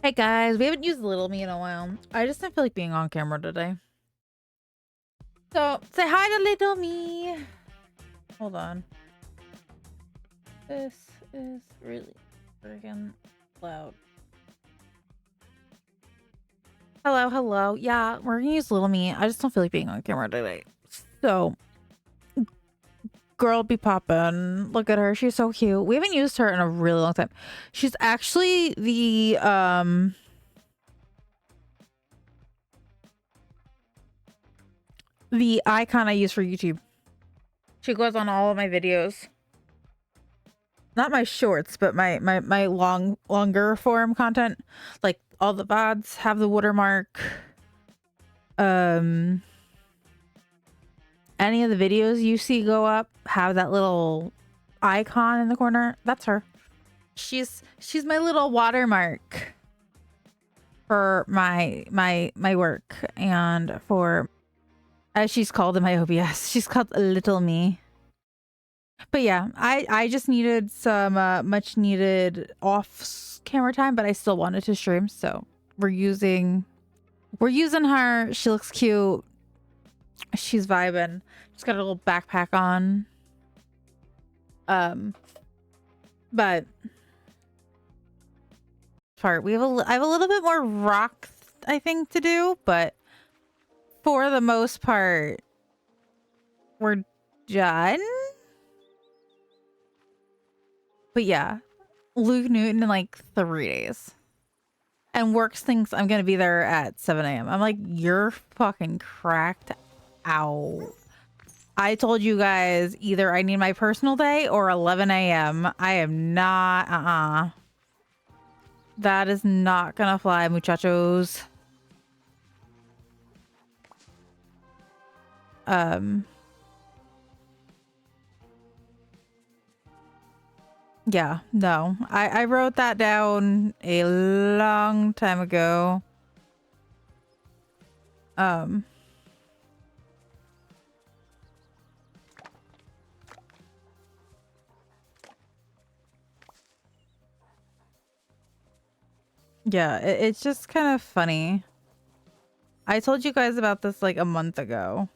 Hey guys, we haven't used Little Me in a while. I just didn't feel like being on camera today. So say hi to Little Me. Hold on. This is really freaking loud. Hello, hello. Yeah, we're gonna use Little Me. I just don't feel like being on camera today. So girl be poppin'. Look at her. She's so cute. We haven't used her in a really long time. She's actually the icon I use for YouTube. She goes on all of my videos. Not my shorts, but my longer form content. Like all the VODs have the watermark. Any of the videos you see go up have that little icon in the corner. That's her. She's my little watermark for my work and for, as she's called in my OBS, she's called Little Me. But yeah, I just needed some much needed off camera time, but I still wanted to stream, so we're using her. She looks cute. She's vibing. She's got a little backpack on. But part I have a little bit more rock I think to do, but for the most part we're done. But yeah, Luke Newton in like 3 days. And Works thinks I'm going to be there at 7 a.m. I'm like, you're fucking cracked out. I told you guys either I need my personal day or 11 a.m. I am not, That is not going to fly, muchachos. Yeah, no. I wrote that down a long time ago. Yeah, it's just kind of funny. I told you guys about this like a month ago.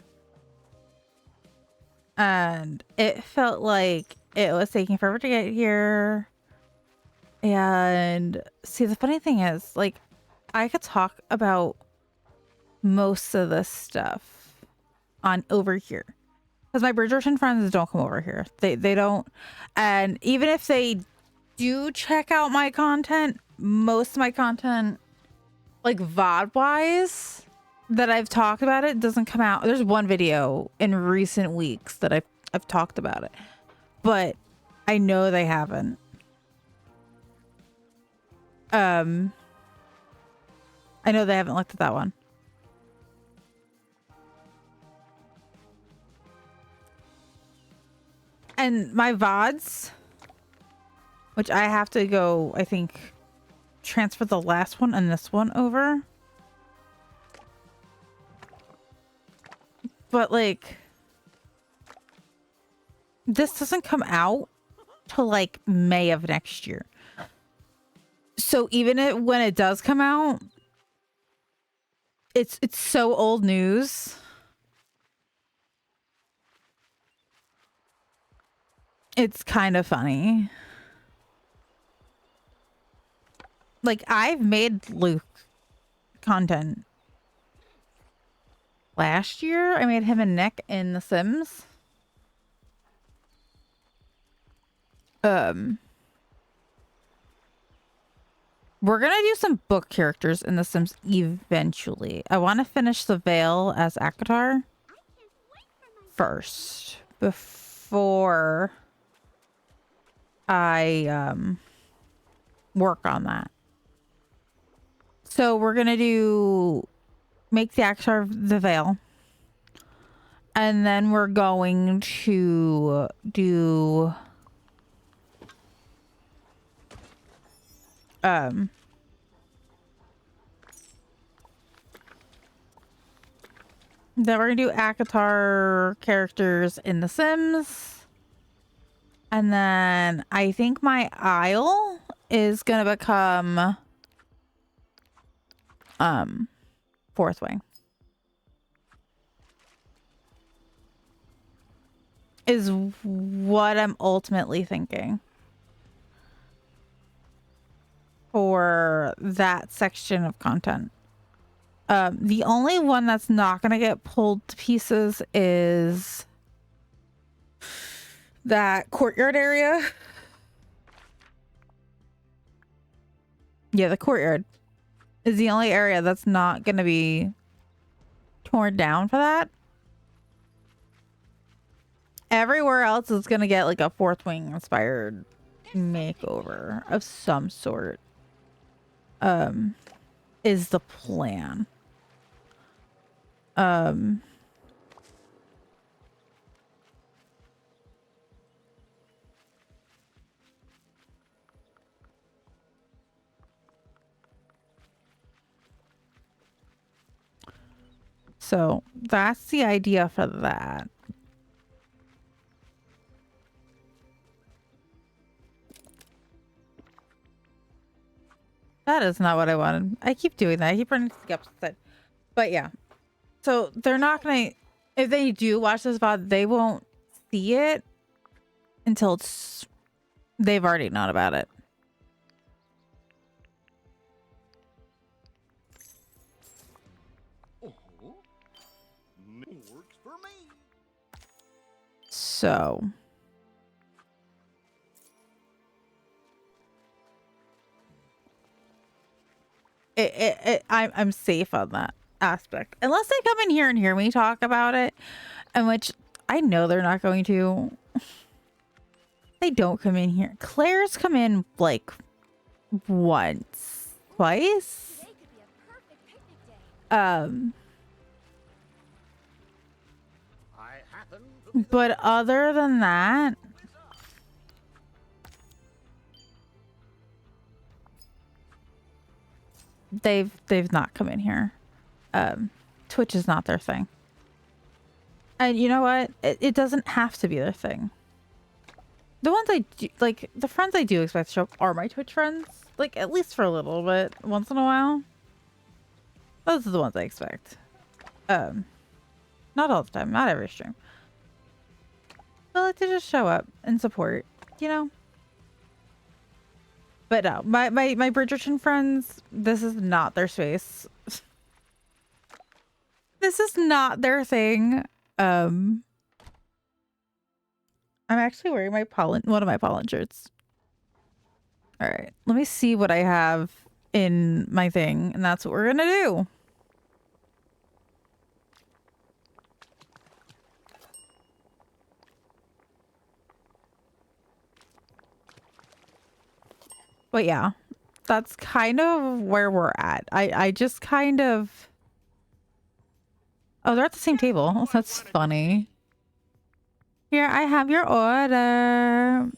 And it felt like it was taking forever to get here. And see, the funny thing is, like, I could talk about most of this stuff on over here. Because my Bridgerton friends don't come over here. They don't. And even if they do check out my content, most of my content, like VOD wise, that I've talked about it doesn't come out. There's one video in recent weeks that I've talked about it, but I know they haven't. I know they haven't looked at that one. And my VODs, which I have to go, I think, transfer the last one and this one over. But like, this doesn't come out till like May of next year. So even when it does come out, it's so old news. It's kind of funny. Like, I've made Luke content. Last year, I made him and Nick in The Sims. We're gonna do some book characters in The Sims eventually. I want to finish the Veil as Akatar first before I work on that. So we're gonna make the Akatar the Veil, and then we're going to do then we're gonna do Akatar characters in The Sims. And then I think my Isle is gonna become fourth wing. Is what I'm ultimately thinking for that section of content. The only one that's not going to get pulled to pieces is that courtyard area. Yeah, the courtyard is the only area that's not going to be torn down for that. Everywhere else is going to get like a fourth wing inspired makeover of some sort. Is the plan. So that's the idea for that. That is not what I wanted. I keep doing that. I keep running to the upside. But yeah. So they're not gonna, if they do watch this VOD, they won't see it until they've already known about it. Works for me. So I'm safe on that aspect, unless they come in here and hear me talk about it, and which I know they're not going to. They don't come in here. Claire's come in like once, twice. But other than that, they've not come in here. Twitch is not their thing. And you know what? It doesn't have to be their thing. The ones I do, like, the friends I do expect to show up are my Twitch friends. Like, at least for a little bit, once in a while. Those are the ones I expect. Not all the time, not every stream. I like to just show up and support, you know? But no, my Bridgerton friends, this is not their space. This is not their thing. I'm actually wearing my one of my pollen shirts. All right, let me see what I have in my thing, and that's what we're gonna do. But yeah, that's kind of where we're at. I just kind of... Oh, they're at the same table. That's funny. Here, I have your order.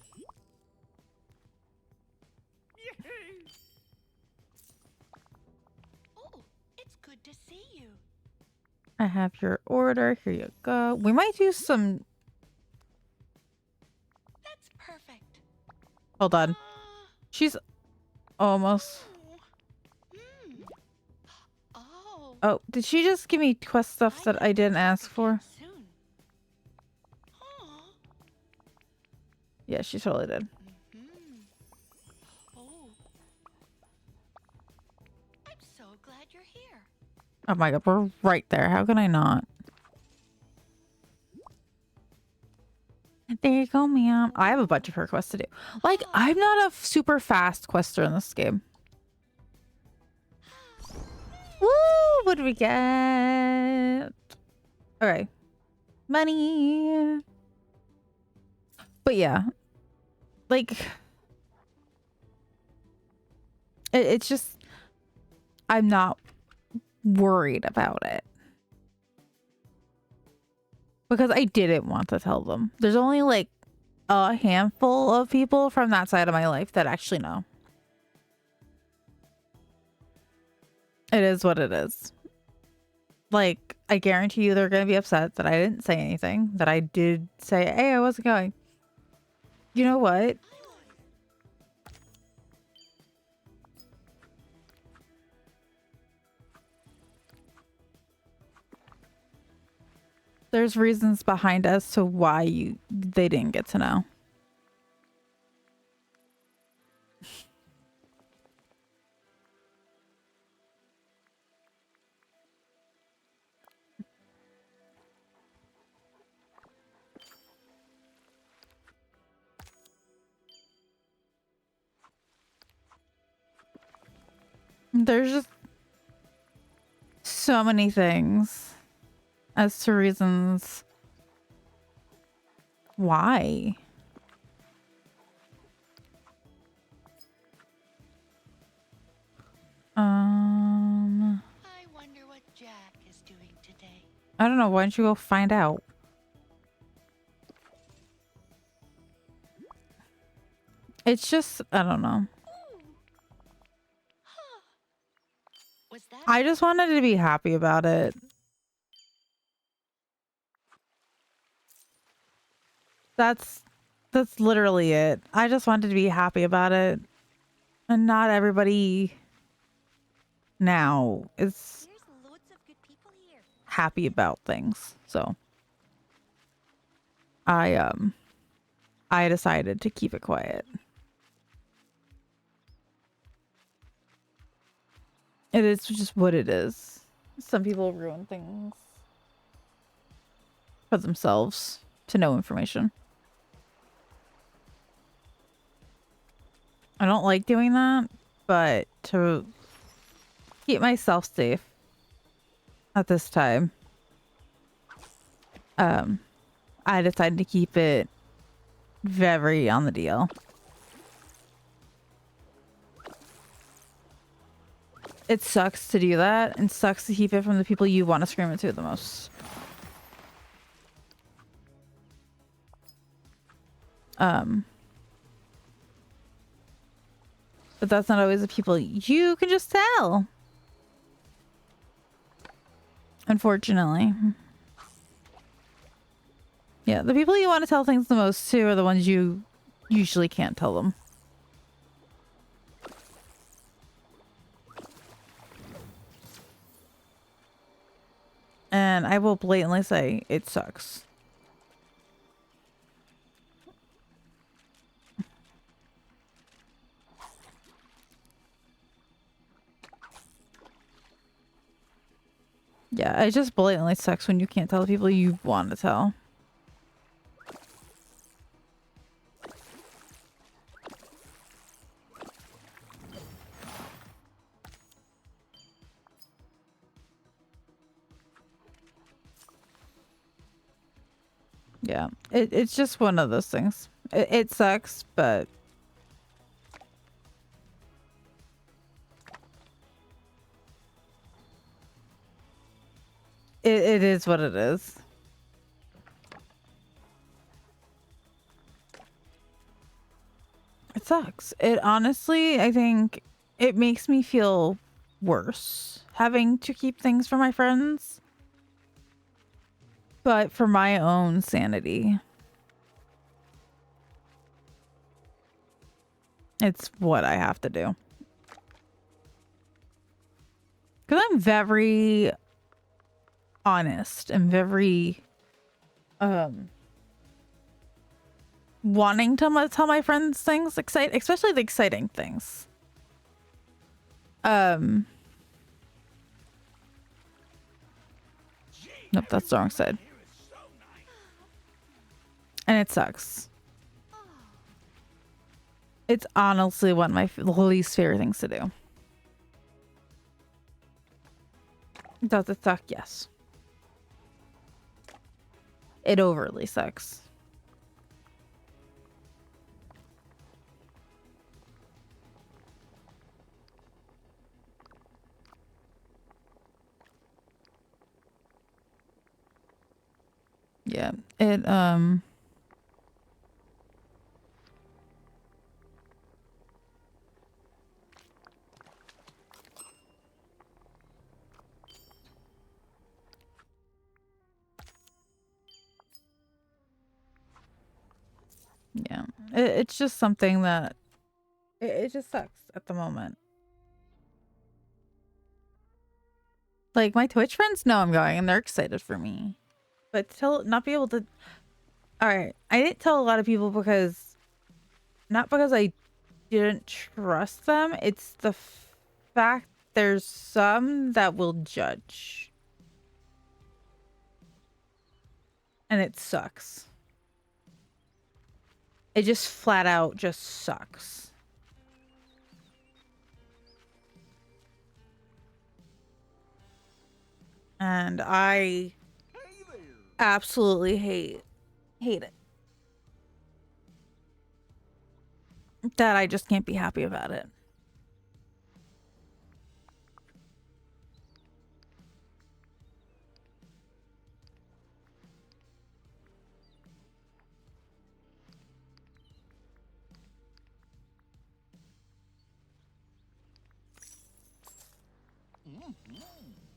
Oh, it's good to see you. I have your order. Here you go. We might do some... That's perfect. Hold on. She's almost... Oh. Oh, did she just give me quest stuff that I didn't ask for? Soon. Yeah, she totally did. Oh. I'm so glad you're here. Oh my god, we're right there. How can I not? There you go, ma'am. I have a bunch of her quests to do. Like, I'm not a super fast quester in this game. Woo! What do we get? Okay. Money. But yeah. Like, it's just... I'm not worried about it. Because I didn't want to tell them. There's only like a handful of people from that side of my life that actually know. It is what it is. Like, I guarantee you they're going to be upset that I didn't say anything. That I did say, hey, I wasn't going. You know what? There's reasons behind as to why they didn't get to know. There's just so many things as to reasons why. I wonder what Jack is doing today. I don't know. Why don't you go find out? It's just, I don't know. Was that I just wanted to be happy about it. That's literally it. I just wanted to be happy about it. And not everybody now is There's loads of good people here. happy about things. So I decided to keep it quiet. It is just what it is. Some people ruin things for themselves to know information. I don't like doing that, but to keep myself safe at this time, I decided to keep it very on the DL. It sucks to do that, and sucks to keep it from the people you want to scream it to the most. But that's not always the people you can just tell. Unfortunately. Yeah, the people you want to tell things the most to are the ones you usually can't tell them. And I will blatantly say it sucks. Yeah, it just blatantly sucks when you can't tell the people you want to tell. Yeah, it's just one of those things. It sucks, but it is what it is. It sucks. It honestly, I think it makes me feel worse having to keep things from my friends. But for my own sanity, it's what I have to do. Because I'm very honest and very wanting to tell my friends things, especially the exciting things. Nope, that's the wrong side. And it sucks. It's honestly one of my least favorite things to do. Does it suck? Yes. It overly sucks. Yeah, it yeah, it's just something that it just sucks at the moment. Like my Twitch friends know I'm going and they're excited for me. But not be able to. All right, I didn't tell a lot of people because not because I didn't trust them. It's the fact there's some that will judge, and it sucks. It just flat out just sucks. And I absolutely hate it. That I just can't be happy about it.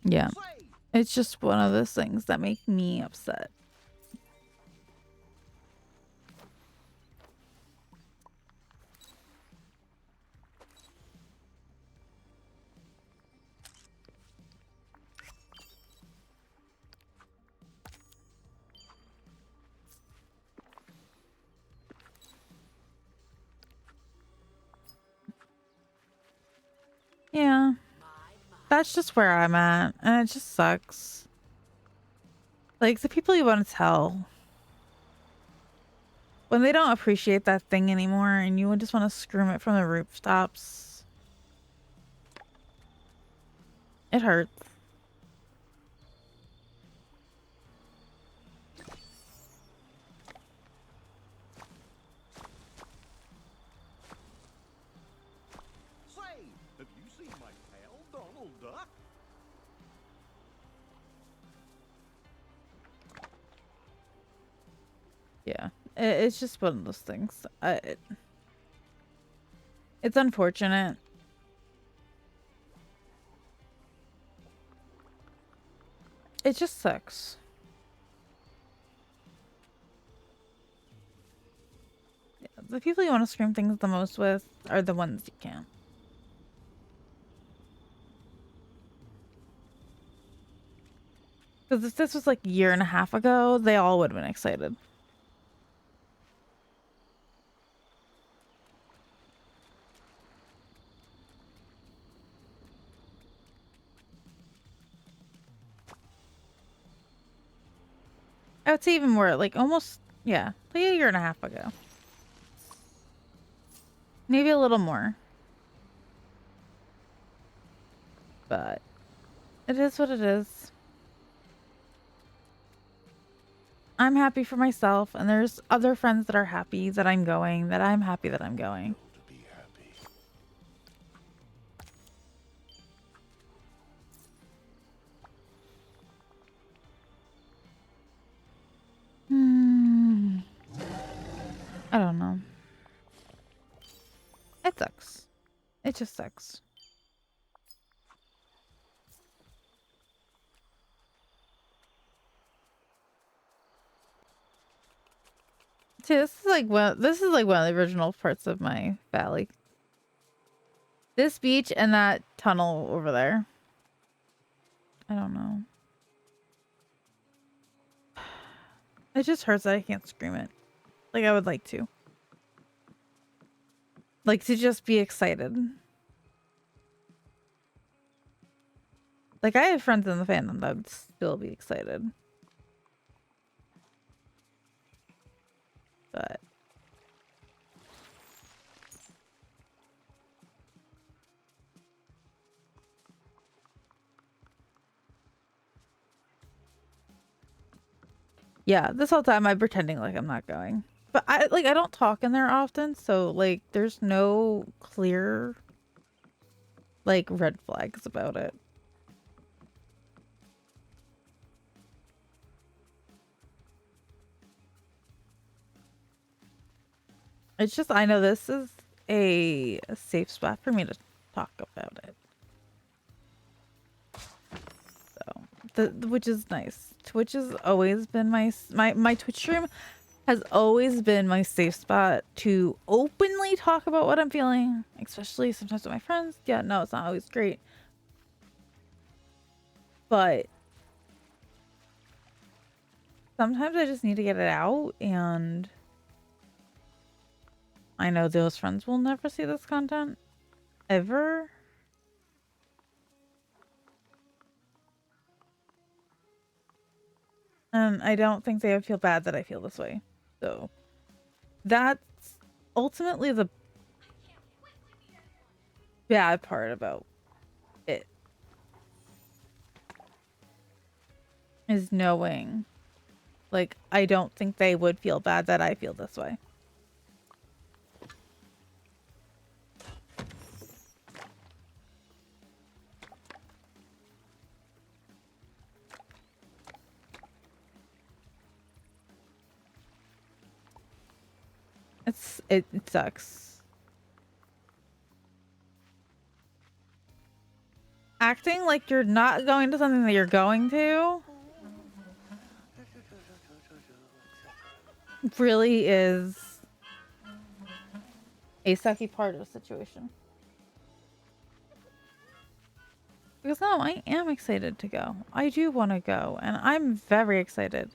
Yeah. It's just one of those things that make me upset. Yeah. That's just where I'm at, and it just sucks. Like, the people you want to tell, when they don't appreciate that thing anymore and you just want to scream it from the rooftops, it hurts. Say, have you seen my pal, Donald Duck? Yeah. It's just one of those things. It's unfortunate. It just sucks. Yeah, the people you want to scream things the most with are the ones you can't. Because if this was like a year and a half ago, they all would have been excited. I would say even more, like almost, yeah, like a year and a half ago. Maybe a little more. But it is what it is. I'm happy for myself, and there's other friends that are happy that I'm going, that I'm happy that I'm going. To be happy. I don't know. It sucks. It just sucks. See, this is like one of the original parts of my valley. This beach and that tunnel over there. I don't know. It just hurts that I can't scream it. Like I would like to. Like to just be excited. Like I have friends in the fandom that would still be excited. But yeah, this whole time I'm pretending like I'm not going. But I don't talk in there often, so like there's no clear like red flags about it. It's just I know this is a safe spot for me to talk about it. So, which is nice. Twitch has always been my Twitch stream has always been my safe spot to openly talk about what I'm feeling, especially sometimes with my friends. Yeah, no, it's not always great. But sometimes I just need to get it out, and I know those friends will never see this content ever. And I don't think they would feel bad that I feel this way. So that's ultimately the bad part about it, is knowing, like, I don't think they would feel bad that I feel this way. It sucks. Acting like you're not going to something that you're going to really is a sucky part of the situation. Because no, I am excited to go. I do want to go, and I'm very excited.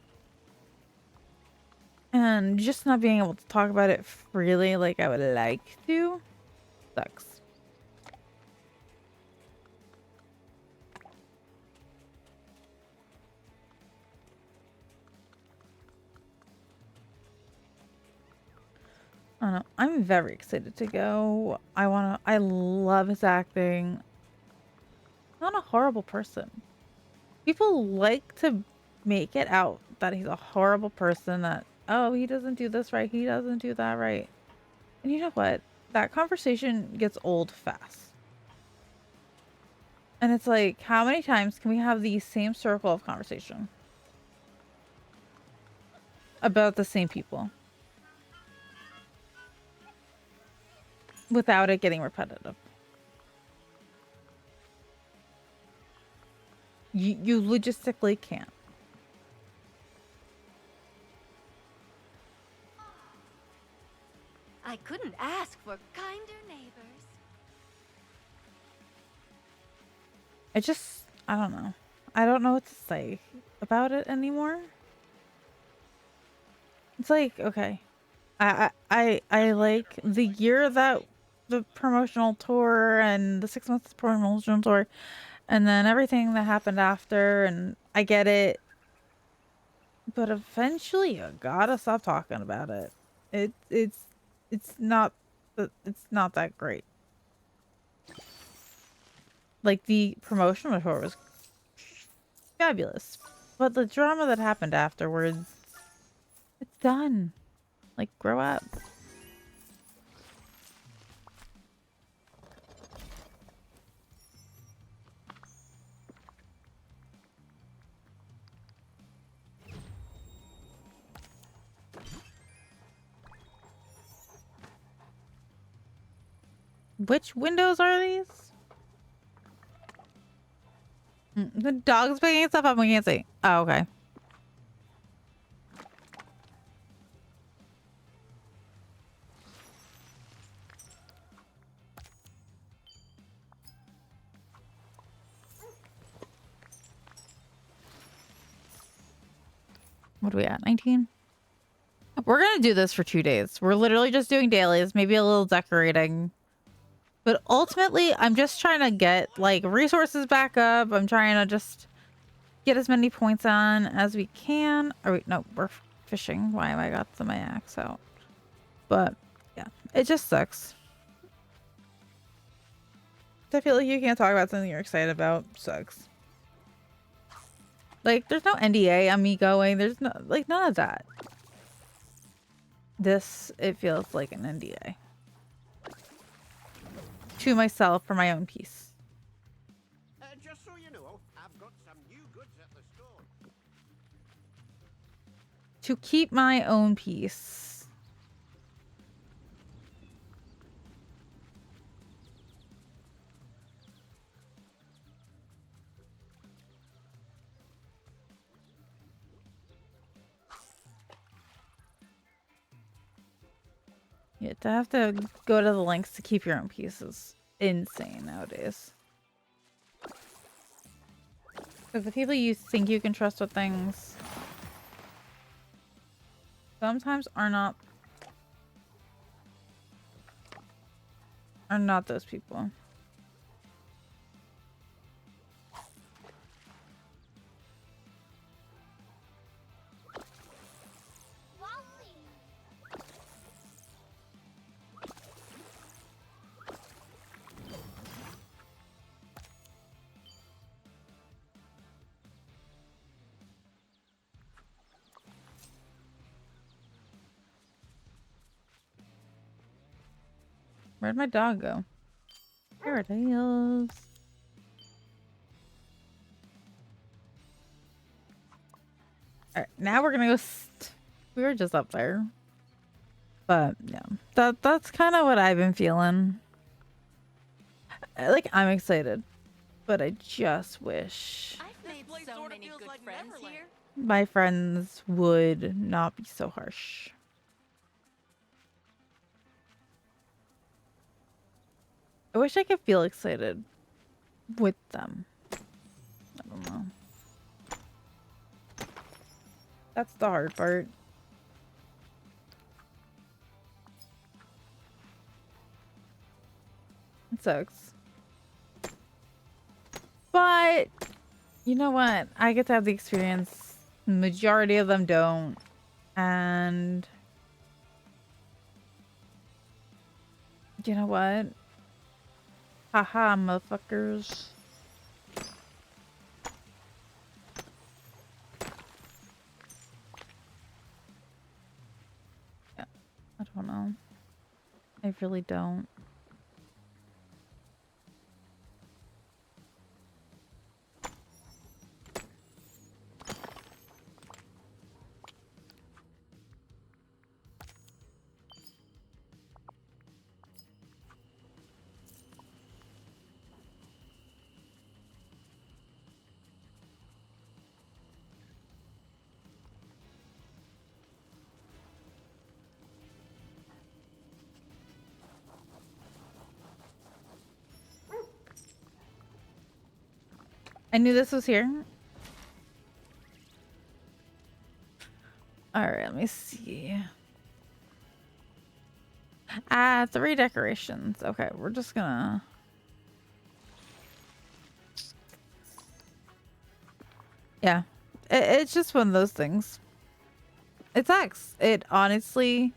And just not being able to talk about it freely like I would like to sucks. I don't know. I'm very excited to go. I love his acting. Not a horrible person. People like to make it out that he's a horrible person, that, oh, he doesn't do this right, he doesn't do that right. And you know what? That conversation gets old fast. And it's like, how many times can we have the same circle of conversation about the same people without it getting repetitive? You logistically can't. I couldn't ask for kinder neighbors. I don't know. I don't know what to say about it anymore. It's like, okay, I like the year that the promotional tour and the 6 months promotional tour, and then everything that happened after, and I get it, but eventually you gotta stop talking about it. It's not that great. Like, the promotional tour was fabulous, but the drama that happened afterwards, it's done. Like, grow up. Which windows are these? The dog's picking stuff up. We can't see. Oh, okay. What are we at? 19? We're going to do this for 2 days. We're literally just doing dailies, maybe a little decorating. But ultimately, I'm just trying to get, like, resources back up. I'm trying to just get as many points on as we can. Oh, wait, no, we're fishing. Why have I got my axe out? But, yeah, it just sucks. I feel like you can't talk about something you're excited about. Sucks. Like, there's no NDA on me going. There's no, like, none of that. This, it feels like an NDA. To myself for my own peace. Just so you know, I've got some new goods at the store. To keep my own peace. Yeah, to have to go to the lengths to keep your own peace is insane nowadays. Because the people you think you can trust with things sometimes are not those people. Where'd my dog go? There it is. Alright, now we're gonna go. We were just up there. But yeah, that's kind of what I've been feeling. Like, I'm excited, but I just wish I've made so many good friends here. my friends would not be so harsh. I wish I could feel excited with them. I don't know. That's the hard part. It sucks. But you know what? I get to have the experience. Majority of them don't. And you know what? Haha, motherfuckers. Yeah, I don't know. I really don't. I knew this was here. Alright, let me see. 3 decorations. Okay, we're just gonna... Yeah. It's just one of those things. It sucks. It honestly...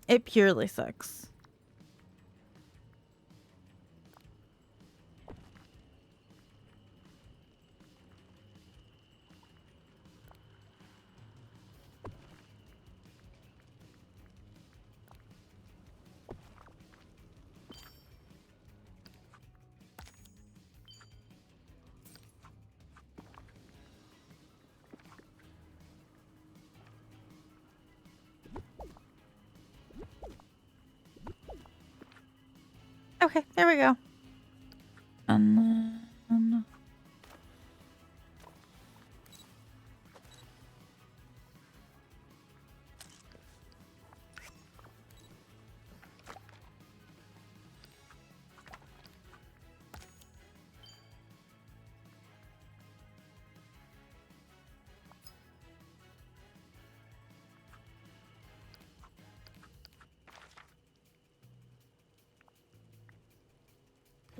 It purely sucks. Okay, there we go. And then...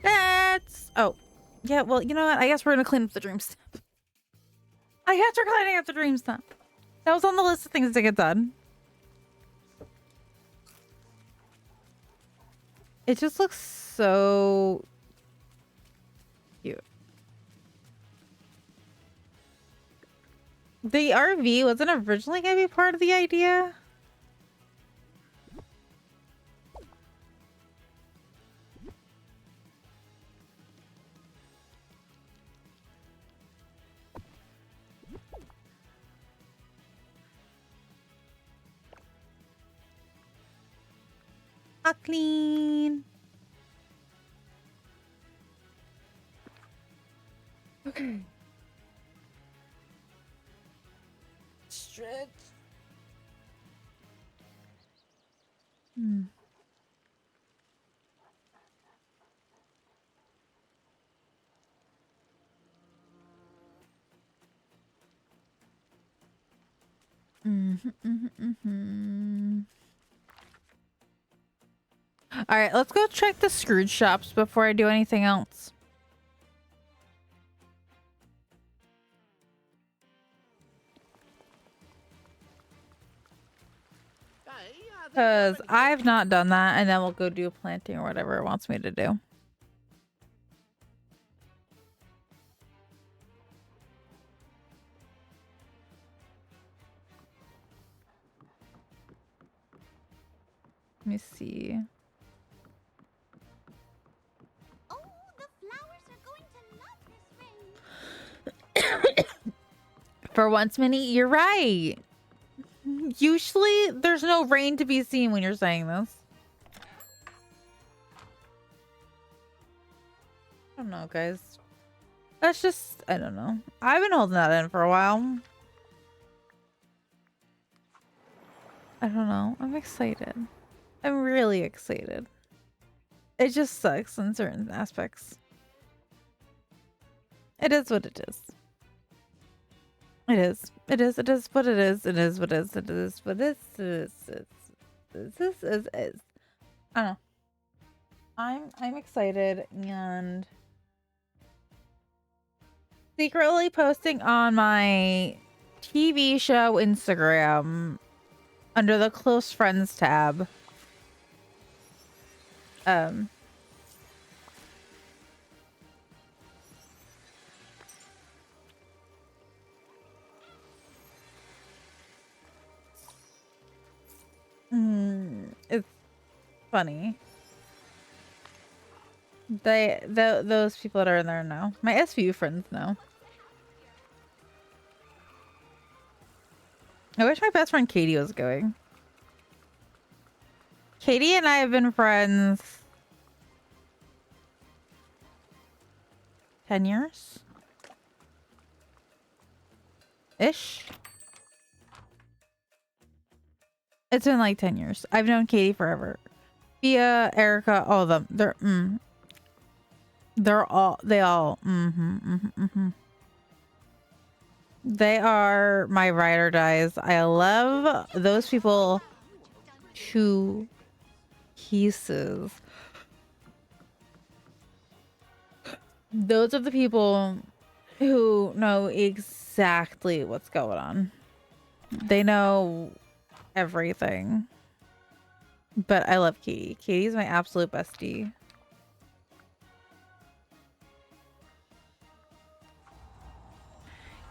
That's... Oh. Yeah, well, you know what? I guess we're gonna clean up the dream stamp. I guess we're cleaning up the dream stamp. That was on the list of things to get done. It just looks so cute. The RV wasn't originally going to be part of the idea. Clean. Okay. Stretch. All right, let's go check the Scrooge shops before I do anything else. Because I've not done that, and then we'll go do planting or whatever it wants me to do. Let me see. Oh, the flowers are going to love this rain. For once, Minnie, you're right. Usually, there's no rain to be seen when you're saying this. I don't know, guys. That's just, I don't know. I've been holding that in for a while. I don't know. I'm excited. I'm really excited. It just sucks in certain aspects. It is what it is. It is. It is. It is what it is. It is what it is. It is what it is. This is. I don't know. I'm excited and secretly posting on my TV show Instagram under the close friends tab. It's funny. Those people that are in there know. My SVU friends know. I wish my best friend Katie was going. Katie and I have been friends 10 years ish. It's been like 10 years. I've known Katie forever. Bia, Erica, all of them. They are my ride or dies. I love those people to pieces. Those are the people who know exactly what's going on. They know everything. But I love Katie. Katie's my absolute bestie.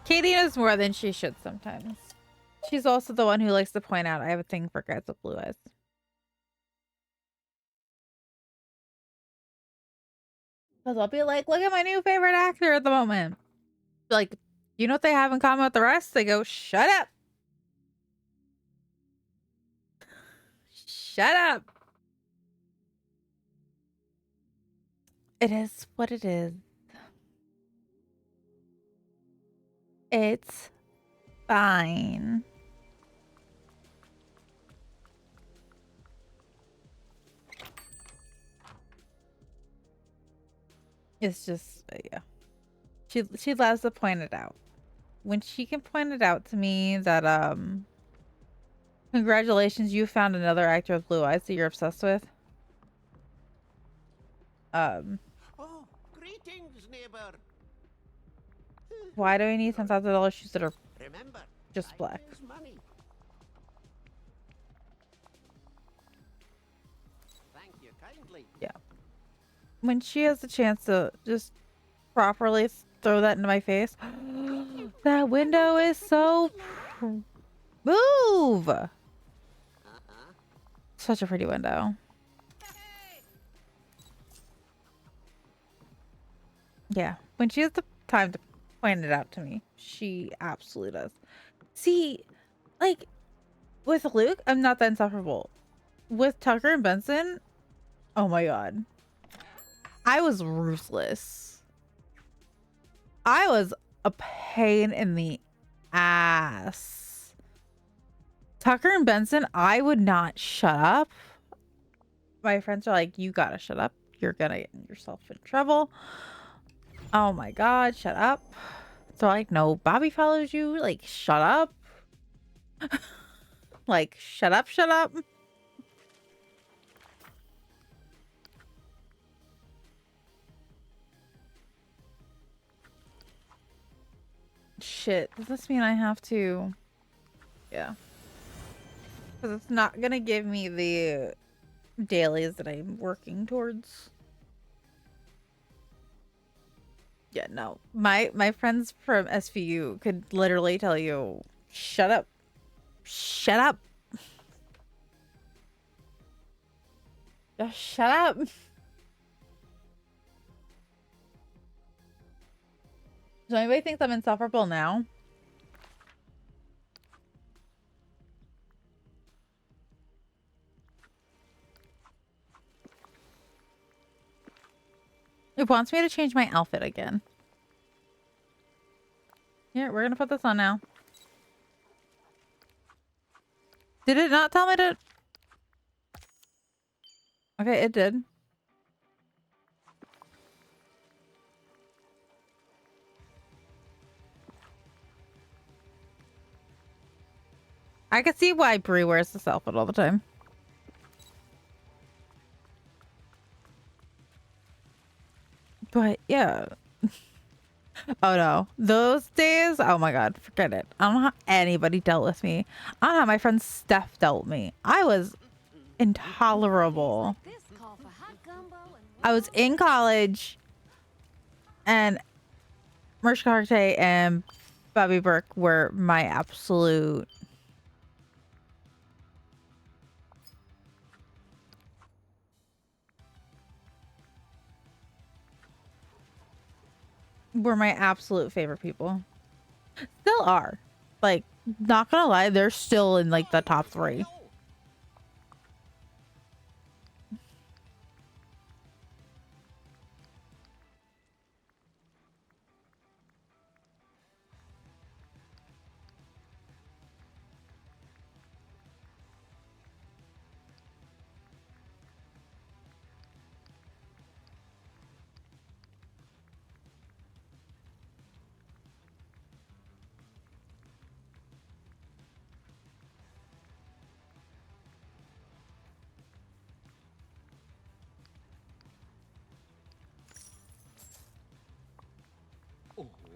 Katie knows more than she should sometimes. She's also the one who likes to point out I have a thing for guys with blue eyes. Because I'll be like, look at my new favorite actor at the moment. Like, you know what they have in common with the rest? They go, shut up. Shut up. It is what it is. It's fine. It's just, yeah. She loves to point it out. When she can point it out to me that, congratulations, you found another actor with blue eyes that you're obsessed with. Oh, greetings, neighbor. Why do we need $10,000 shoes that are Remember, just black? time is money. Thank you kindly. Yeah. When she has the chance to just properly throw that into my face. That window is so move. Such a pretty window. Yeah, when she has the time to point it out to me, she absolutely does. See, like with Luke, I'm not that insufferable. With Tucker and Benson, oh my god, I was ruthless. I was a pain in the ass. Tucker and Benson, I would not shut up. My friends are like, you gotta shut up. You're gonna get yourself in trouble. Oh my god, shut up. So like, no, Bobby follows you. Like, shut up. Like, shut up, shut up. Shit, does this mean I have to? Yeah. Because it's not gonna give me the dailies that I'm working towards. Yeah, no. My friends from SVU could literally tell you, shut up. Shut up. Just shut up. So anybody thinks I'm insufferable now? It wants me to change my outfit again. Here, we're gonna put this on now. Did it not tell me to? Okay, it did. I can see why Brie wears this outfit all the time. But yeah. Oh no. Those days, oh my god, forget it. I don't know how anybody dealt with me. I don't know how my friend Steph dealt with me. I was intolerable. I was in college and Mariska Hargitay and Bobby Burke were my absolute favorite people. Still are. Like, not gonna lie, they're still in like the top 3.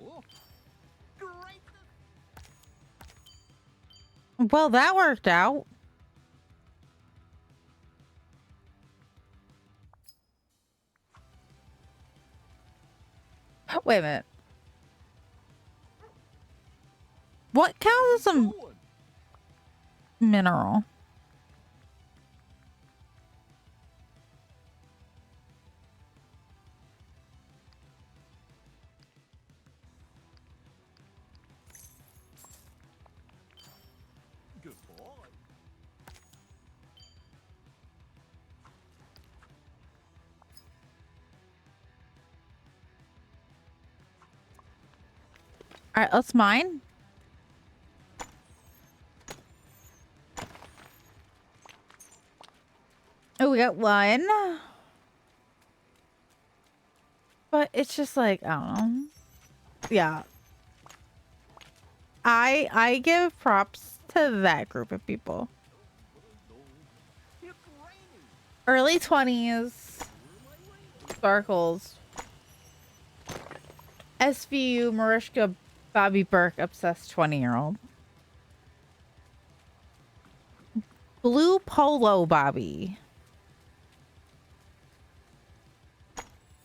Oh, great. Well, that worked out. Wait a minute. What counts as some mineral? Goodbye. All right, let's mine. Oh, we got one. But it's just like, I don't know. Yeah. I give props to that group of people. It's raining. Early 20s. Sparkles. SVU, Mariska, Bobby Burke, obsessed 20-year-old. Blue Polo Bobby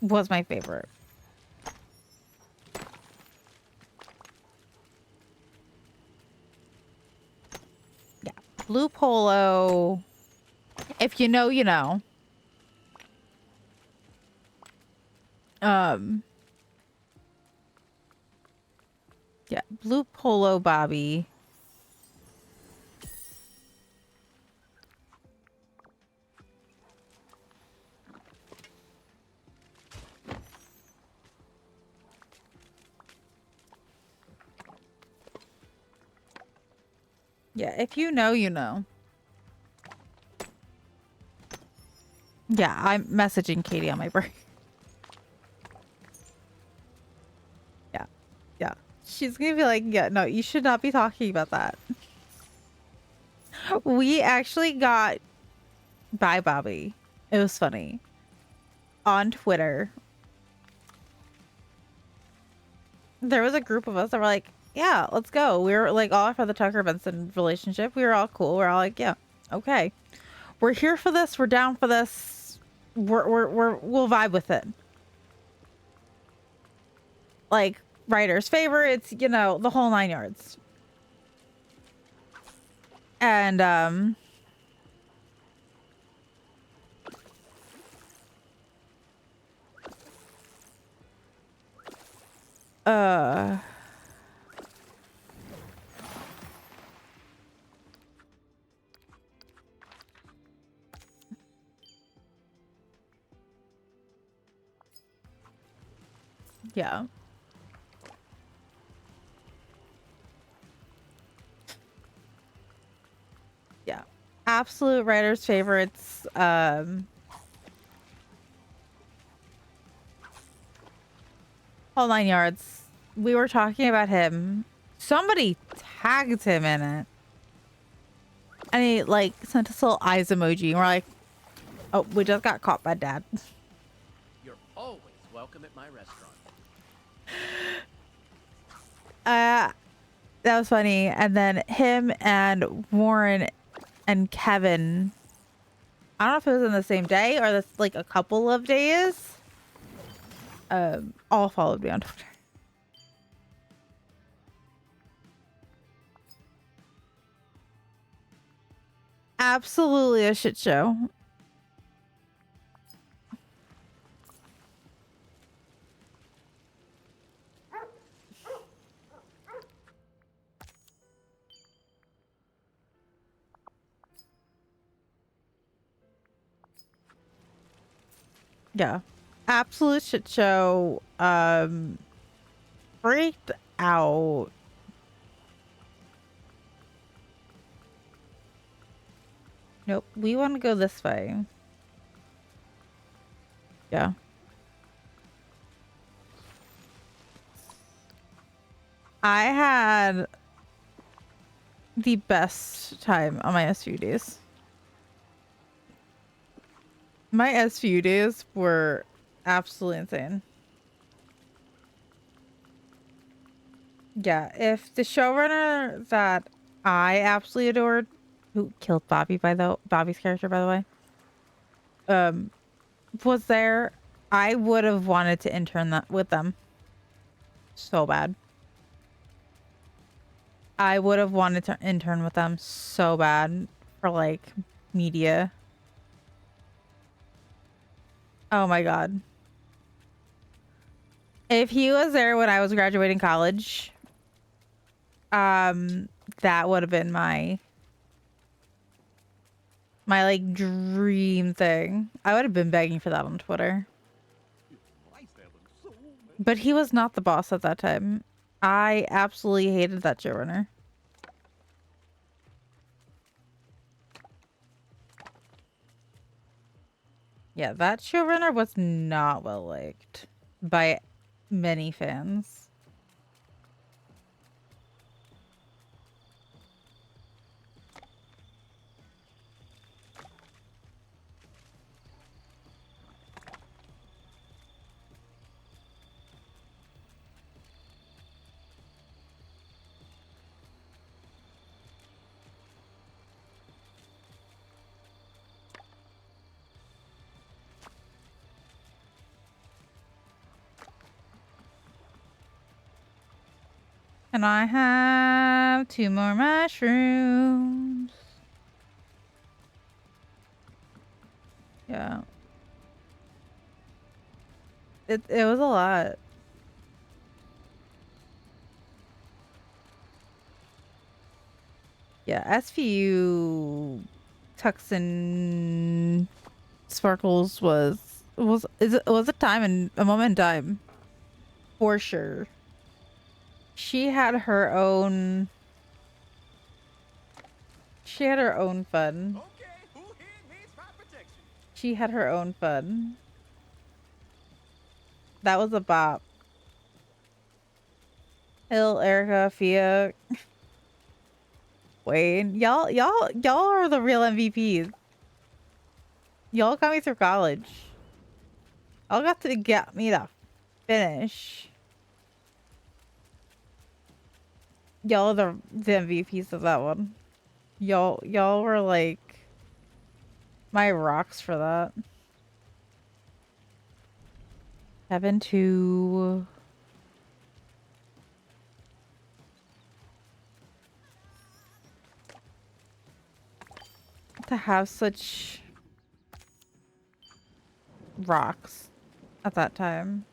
was my favorite. Yeah. Blue Polo. If you know, you know. Yeah, Blue Polo Bobby. Yeah, if you know, you know. Yeah, I'm messaging Katie on my break. Yeah, yeah. She's gonna be like, yeah, no, you should not be talking about that. We actually got by Bobby. It was funny. On Twitter, there was a group of us that were like, yeah, let's go. We were like all for the Tucker Benson relationship. We were all cool. We're all like, yeah, okay. We're here for this. We're down for this. We'll vibe with it. Like writer's favorites, you know, the whole 9 yards. And yeah. Yeah. Absolute writer's favorites. Whole 9 yards. We were talking about him. Somebody tagged him in it. And he like sent us a little eyes emoji. And we're like, oh, we just got caught by dad. You're always welcome at my restaurant. That was funny. And then him and Warren and Kevin, I don't know if it was in the same day or that's like a couple of days, all followed me on Twitter. Absolutely a shit show. Yeah. Absolute shit show. Freaked out. Nope. We want to go this way. Yeah. I had the best time on my SVU days. My SVU days were absolutely insane. Yeah, if the showrunner that I absolutely adored, who killed Bobby's character, by the way, was there, I would have wanted to intern that with them so bad. I would have wanted to intern with them so bad for like media. Oh my god. If he was there when I was graduating college, that would have been my like dream thing. I would have been begging for that on Twitter. Nice having so many. But he was not the boss at that time. I absolutely hated that showrunner. Yeah, that showrunner was not well liked by many fans. And I have 2 more mushrooms. Yeah. It was a lot. Yeah, SVU Tuxin Sparkles was a time and a moment in time. For sure. She had her own fun. Okay, who here needs my protection? She had her own fun. That was a bop. Hill, Erica, Fia. Wayne, y'all are the real MVPs. Y'all got me through college. Y'all got to get me to finish. Y'all are the MVPs of that one. Y'all were like my rocks for that. Heaven to have such rocks at that time.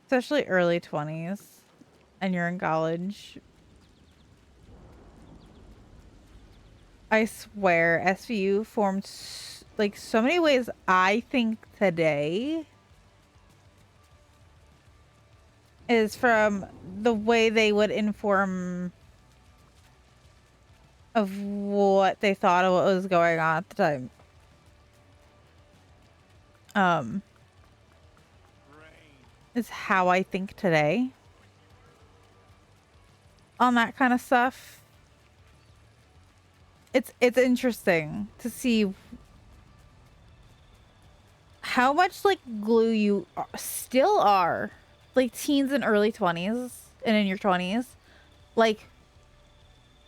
Especially early 20s and you're in college. I swear SVU formed like so many ways I think today is from the way they would inform of what they thought of what was going on at the time. Is how I think today on that kind of stuff. It's interesting to see how much like glue you still are, like teens and early 20s and in your 20s, like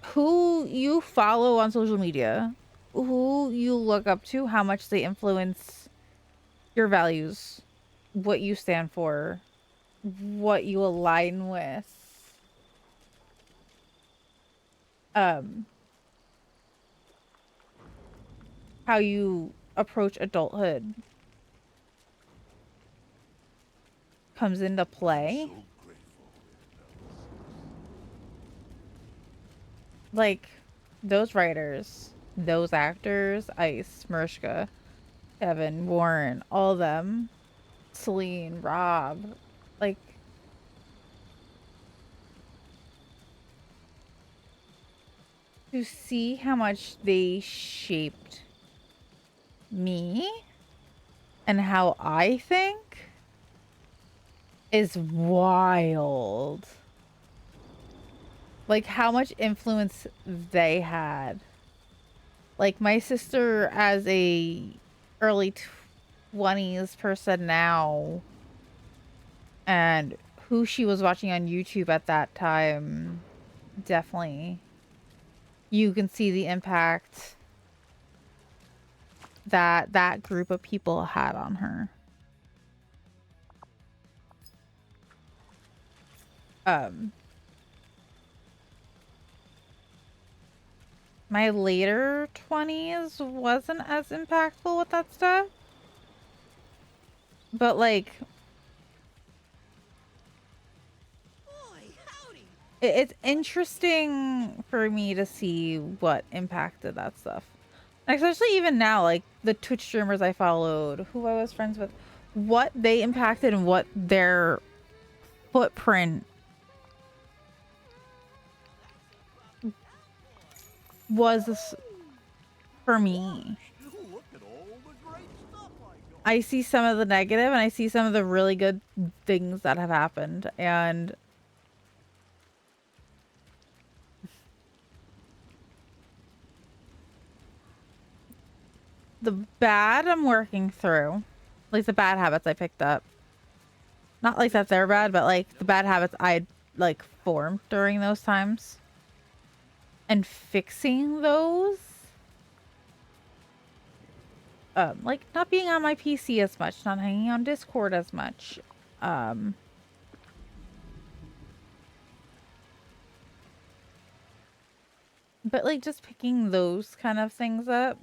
who you follow on social media, who you look up to, how much they influence your values, what you stand for, what you align with. How you approach adulthood comes into play. Like those writers, those actors, Ice, Mariska, Evan, Warren, all of them, Celine, Rob, like to see how much they shaped me and how I think is wild. Like how much influence they had. Like my sister as a early 20s person now and who she was watching on YouTube at that time, definitely you can see the impact that that group of people had on her. My later 20s wasn't as impactful with that stuff. But like it's interesting for me to see what impacted that stuff. Especially even now, like the Twitch streamers I followed, who I was friends with, what they impacted and what their footprint was for me. Look at all the great stuff I got. I see some of the negative and I see some of the really good things that have happened, and the bad I'm working through, like the bad habits I picked up. Not like that they're bad, but like the bad habits I like formed during those times. And fixing those. Like not being on my PC as much, not hanging on Discord as much. But like just picking those kind of things up.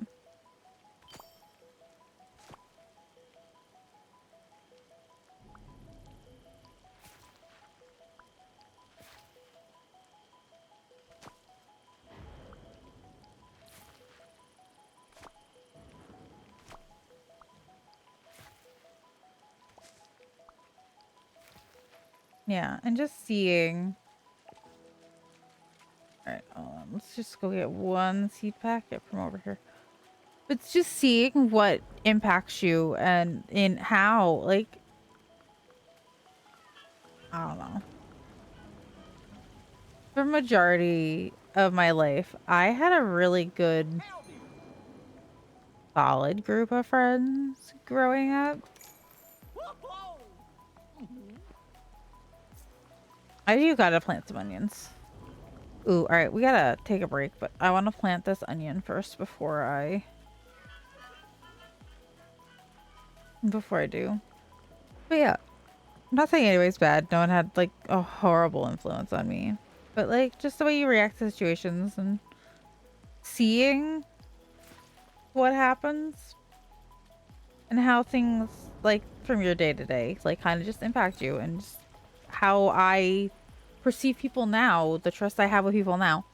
Yeah, and just seeing. Alright, let's just go get one seed packet from over here. But it's just seeing what impacts you and in how, like, I don't know. for majority of my life, I had a really good, solid group of friends growing up. I do gotta plant some onions. Ooh, all right, we gotta take a break, but I want to plant this onion first before I do. But yeah, I'm not saying anybody's bad. No one had like a horrible influence on me, but like just the way you react to situations and seeing what happens and how things like from your day to day like kind of just impact you, and just how I perceive people now, the trust I have with people now.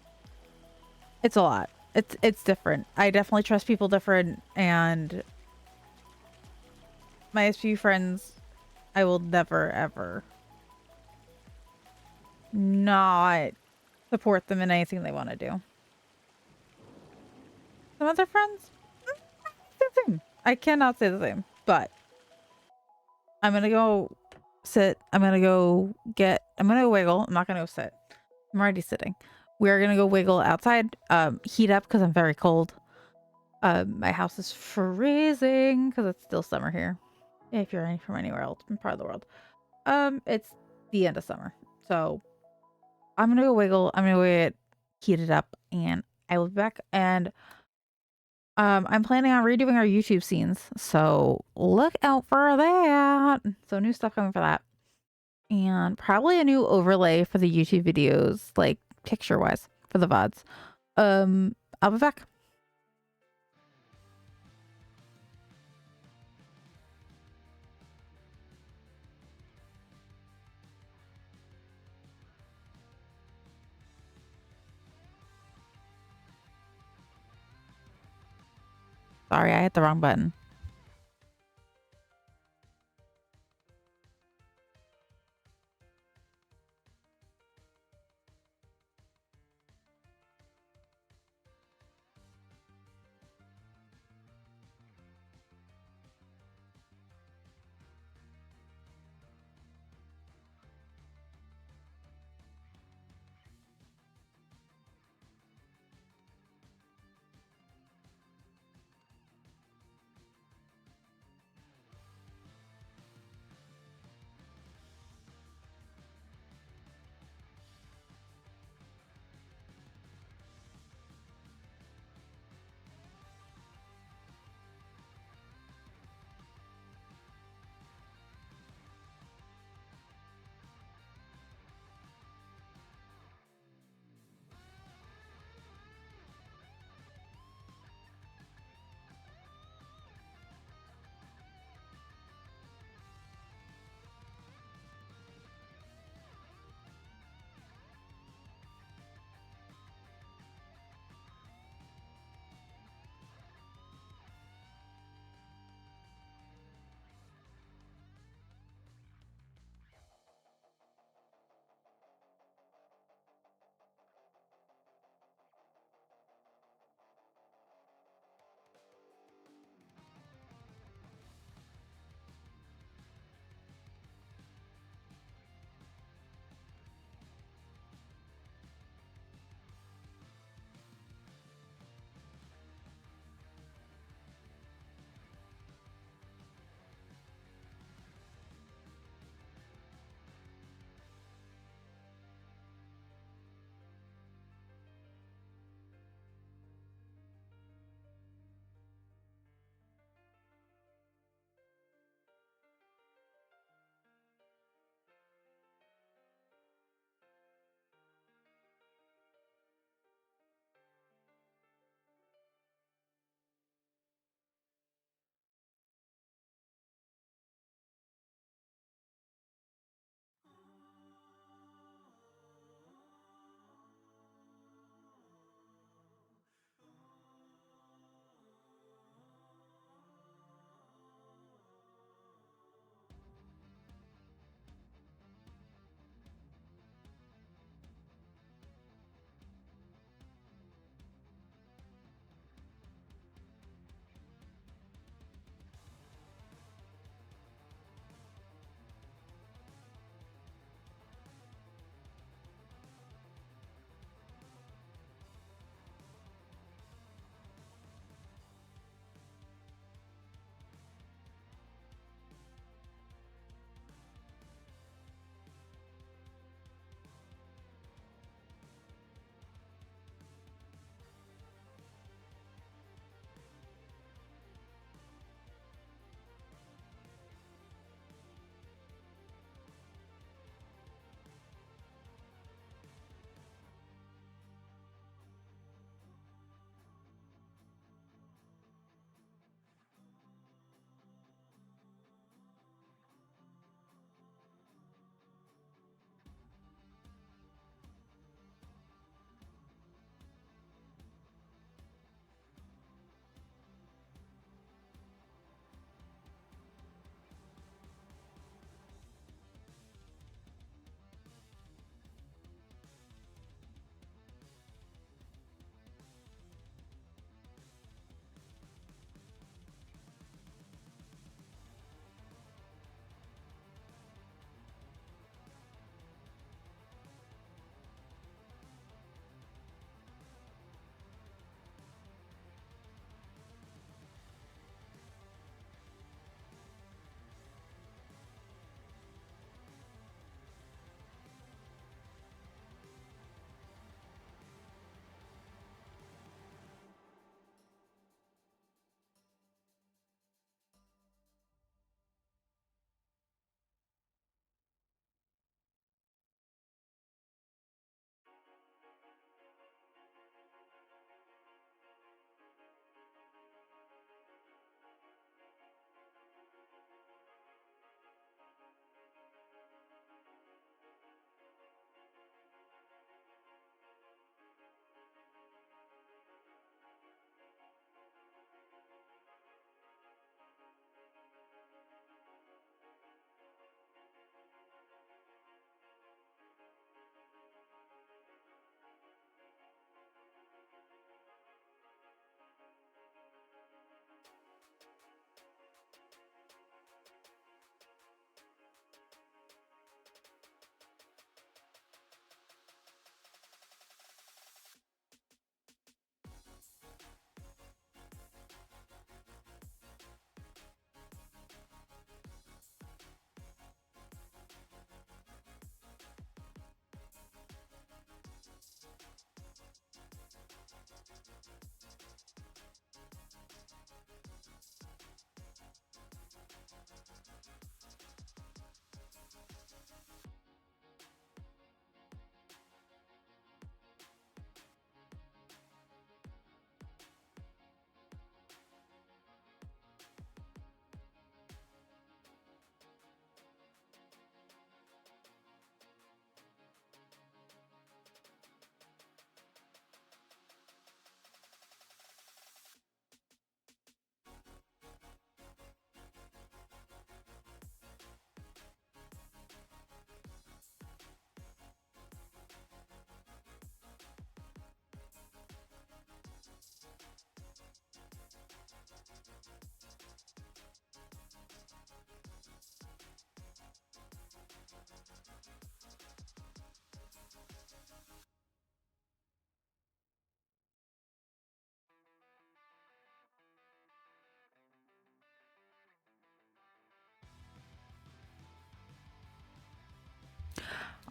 It's a lot. It's different. I definitely trust people different, and my SPU friends, I will never ever not support them in anything they want to do. Some other friends, the same. I cannot say the same, but I'm gonna go sit. I'm gonna go wiggle. I'm not gonna go sit. I'm already sitting. We're gonna go wiggle outside, heat up because I'm very cold. My house is freezing because it's still summer here. If you're from anywhere else in part of the world, it's the end of summer, so I'm gonna go wiggle. I'm gonna go get heated up, and I will be back. And I'm planning on redoing our YouTube scenes, so look out for that. So new stuff coming for that, and probably a new overlay for the YouTube videos, like picture wise for the VODs. I'll be back. Sorry, I hit the wrong button.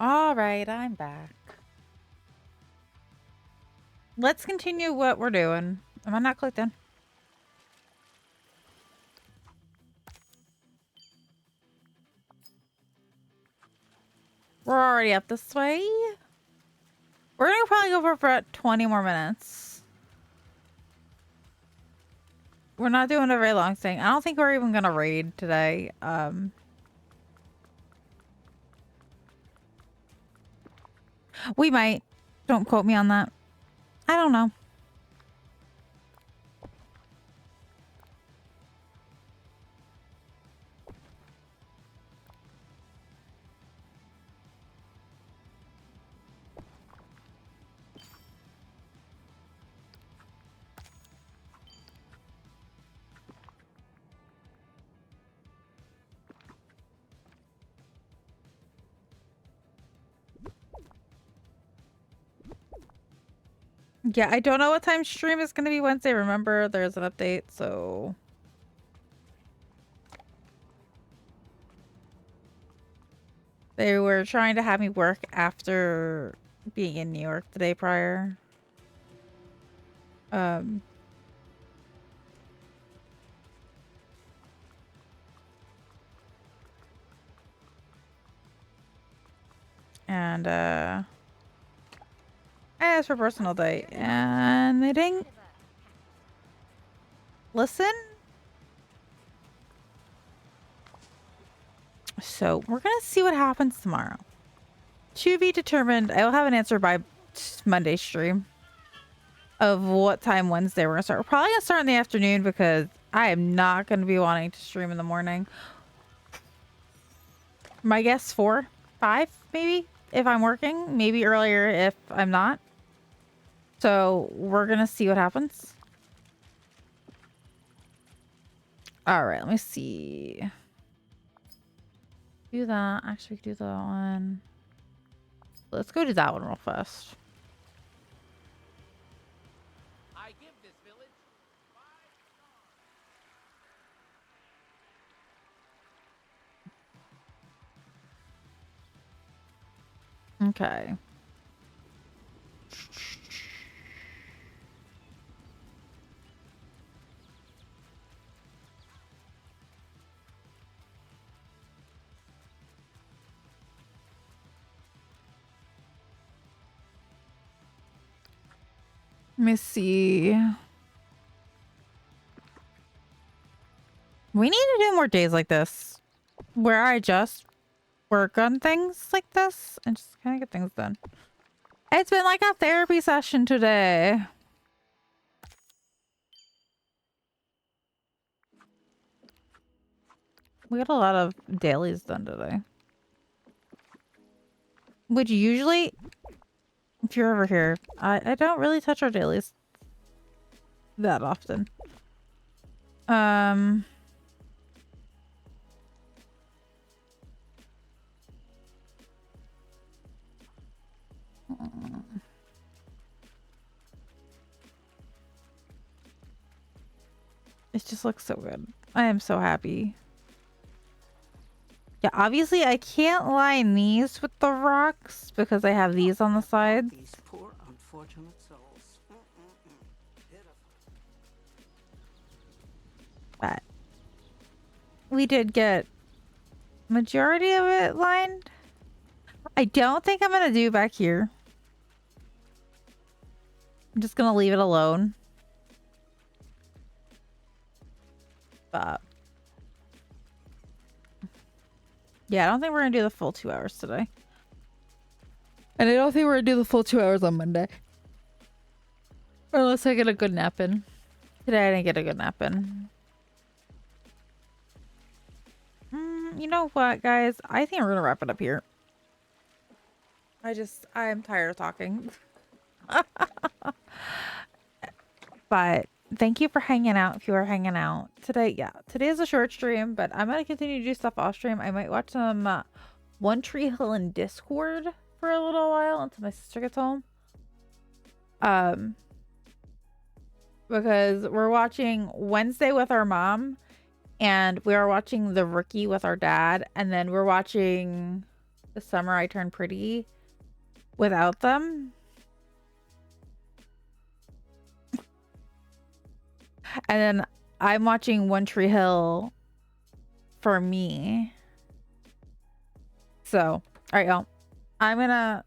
All right, I'm back. Let's continue what we're doing. Am I not clicked in? We're already up this way. We're gonna probably go for about 20 more minutes. We're not doing a very long thing. I don't think we're even gonna raid today. We might. Don't quote me on that. I don't know. Yeah, I don't know what time stream is going to be Wednesday. Remember, there's an update, so... They were trying to have me work after being in New York the day prior. And I asked for personal day, and they didn't listen. So we're gonna see what happens tomorrow. To be determined. I will have an answer by Monday stream of what time Wednesday we're gonna start. We're probably gonna start in the afternoon because I am not gonna be wanting to stream in the morning. My guess 4, 5 maybe if I'm working, maybe earlier if I'm not. So we're gonna see what happens. All right, let me see. Do that. Actually, do that one. Let's go do that one real fast. I give this village 5 stars. Okay. Let me see. We need to do more days like this where I just work on things like this and just kind of get things done. It's been like a therapy session today. We got a lot of dailies done today. Which usually, if you're over here, I don't really touch our dailies that often. It just looks so good. I am so happy. Yeah, obviously I can't line these with the rocks because I have these on the sides. These poor unfortunate souls. But we did get majority of it lined. I don't think I'm gonna do back here. I'm just gonna leave it alone. But yeah, I don't think we're gonna do the full 2 hours today. And I don't think we're gonna do the full 2 hours on Monday. Unless I get a good nap in. Today I didn't get a good nap in. You know what, guys? I think we're gonna wrap it up here. I'm tired of talking. But thank you for hanging out if you are hanging out. Today is a short stream, but I'm gonna continue to do stuff off stream. I might watch some One Tree Hill in Discord for a little while until my sister gets home. Because we're watching Wednesday with our mom, and we are watching The Rookie with our dad, and then we're watching this summer I turned pretty without them. And then I'm watching One Tree Hill for me. So, all right, y'all. I'm gonna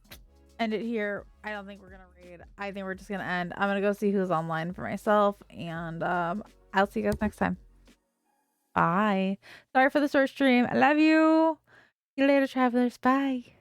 end it here. I don't think we're gonna raid. I think we're just gonna end. I'm gonna go see who's online for myself, and I'll see you guys next time. Bye. Sorry for the short stream. I love you. See you later, travelers. Bye.